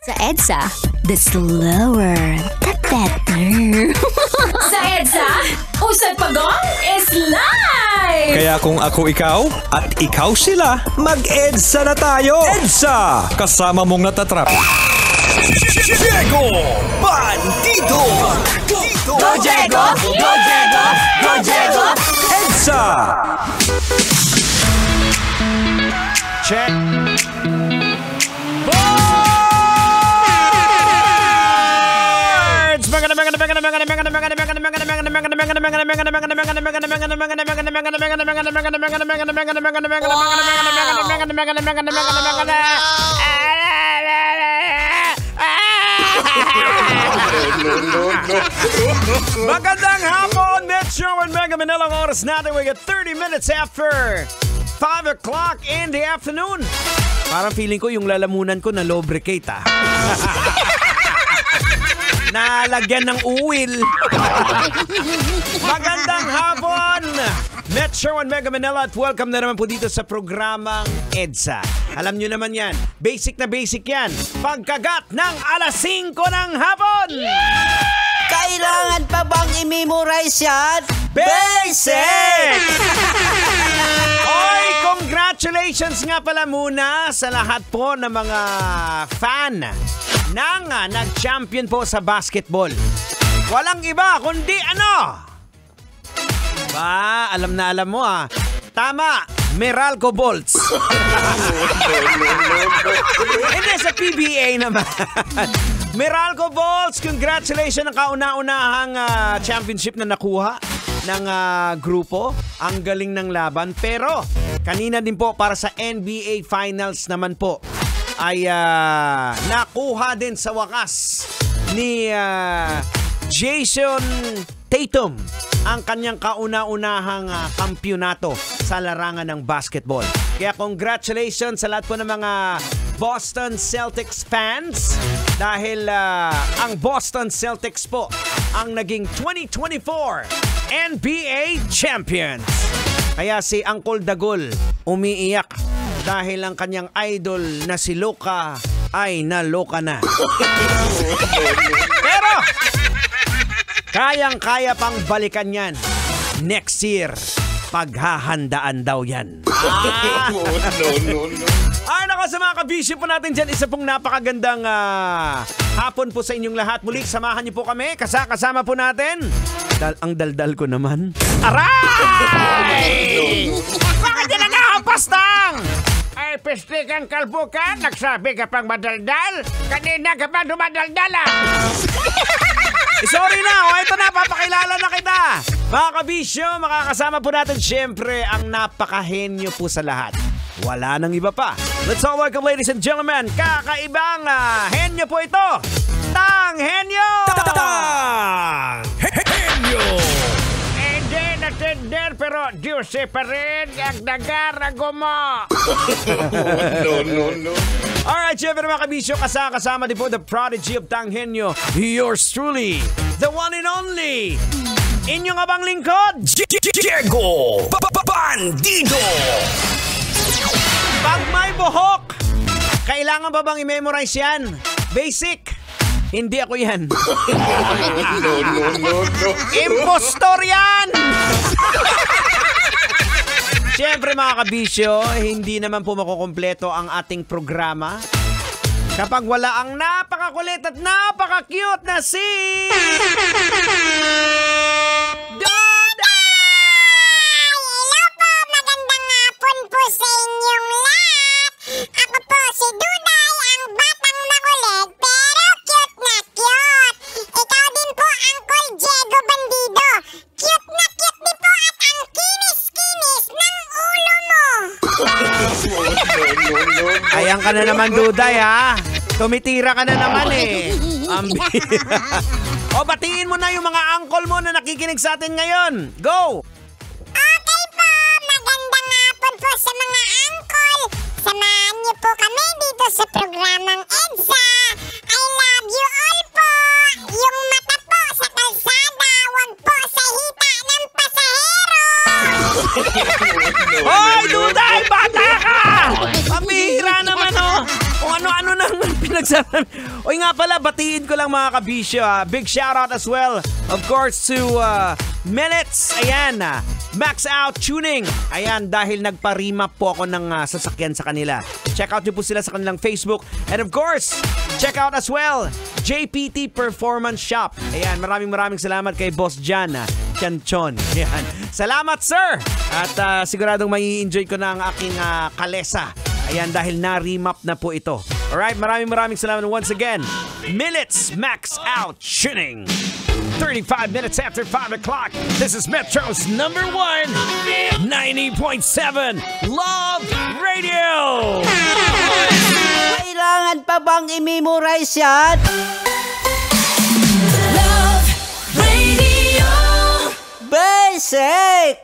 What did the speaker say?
Sa EDSA, the slower, the better. Sa EDSA, Usad Pagong is live! Kaya kung ako ikaw at ikaw sila, mag-EDSA na tayo! EDSA! Kasama mong natatrap. Diego Bandido! Go Diego! Go Diego! Go Diego! EDSA! Check. Magandang hapon, Metro and Mega Manila. Ang oras natin, we get 30 minutes after 5 o'clock in the afternoon. Parang feeling ko yung lalamunan ko na lubricate Nalagyan ng uwil. Magandang hapon, Metro and Mega Manila, at welcome na naman po dito sa programang EDSA. Alam nyo naman yan, basic na basic yan. Pagkagat ng alas 5 ng hapon. Kailangan pa bang i-memorize yan? Basic! Oy, congratulations nga pala muna sa lahat po ng mga fan nang nag-champion po sa basketball. Walang iba kundi ano? Ba, alam na alam mo Tama, Meralco Bolts. Hindi, sa PBA naman. Meralco Bolts, congratulations ang kauna-unahang championship na nakuha ng grupo. Ang galing ng laban. Pero, kanina din po para sa NBA Finals naman po ay nakuha din sa wakas ni Jason Tatum ang kanyang kauna-unahang kampyonato sa larangan ng basketball. Kaya congratulations sa lahat po ng mga Boston Celtics fans dahil ang Boston Celtics po ang naging 2024 NBA Champions. Kaya si Uncle Dagol umiiyak dahil ang kanyang idol na si Luka ay naloka na. Pero kayang-kaya pang balikan yan next year. Paghahandaan daw yan. Ay, nako, sa mga kabisyo po natin dyan, isa pong napakagandang hapon po sa inyong lahat. Muli, samahan niyo po kami. Kasama po natin. Ang daldal ko naman. Aray! Bakit yan nakahampas tang? Ay, peste kang kalbo ka? Nagsabi ka pang madaldal? Kanina ka pa dumadaldal sorry na, ito na, papakilala na kita. Mga kabisyo, makakasama po natin siyempre ang napakahenyo po sa lahat. Wala nang iba pa. Let's all welcome, ladies and gentlemen, kakaibang henyo po ito. Tang Henyo! Tang Henyo! Hindi na tender, pero juicy pa rin ang nagarago mo. No. Alright, syempre mga kabisyo, kasama din po the prodigy of Tang Henyo, yours truly, the one and only, inyong abang lingkod, Diego Bandido! Pag may buhok, kailangan ba bang i-memorize yan? Basic. Hindi ako yan. No. Impostor yan! Siyempre mga kabisyo, hindi naman po makukumpleto ang ating programa kapag wala ang napakakulit at napaka-cute na si... Hello po! Magandang hapon po sa inyong lahat! Ako po si Duday, ang batang makulit pero cute na cute! Ikaw din po, Uncle Diego Bandido! Cute na cute din po at ang kinis-kinis ng ulo mo! Ayan ka na naman, Duday, Tumitira ka na naman O, batiin mo na yung mga uncle mo na nakikinig sa atin ngayon. Go! Okay po! Magandang hapon po sa mga uncle! Samahan niyo po kami dito sa programang EDSA! I love you all po! Yung mata po sa kalsada, wag po sa hita ng pasahero! Hoy, Duday! Bata ka! Pambihira naman, Kung ano-ano nang Nagsasabi. Oy nga pala, batiin ko lang mga kabisyo. Big shoutout as well, of course, to Minutes. Ayan, Max Out Tuning. Ayan, dahil nagpa-remap po ako ng sasakyan sa kanila. Check out nyo po sila sa kanilang Facebook. And of course, check out as well, JPT Performance Shop. Ayan, maraming salamat kay Boss Jan Chanchon. Ayan. Salamat, sir! At siguradong mai-enjoy ko na ang aking kalesa. Ayan, dahil na-remap na po ito. Alright, maraming salamat once again. Minutes Max Out Tuning. 35 minutes after 5 o'clock. This is Metro's number 1, 90.7 Love Radio. Kailangan pa bang i-memorize yan? Love Radio. Basic!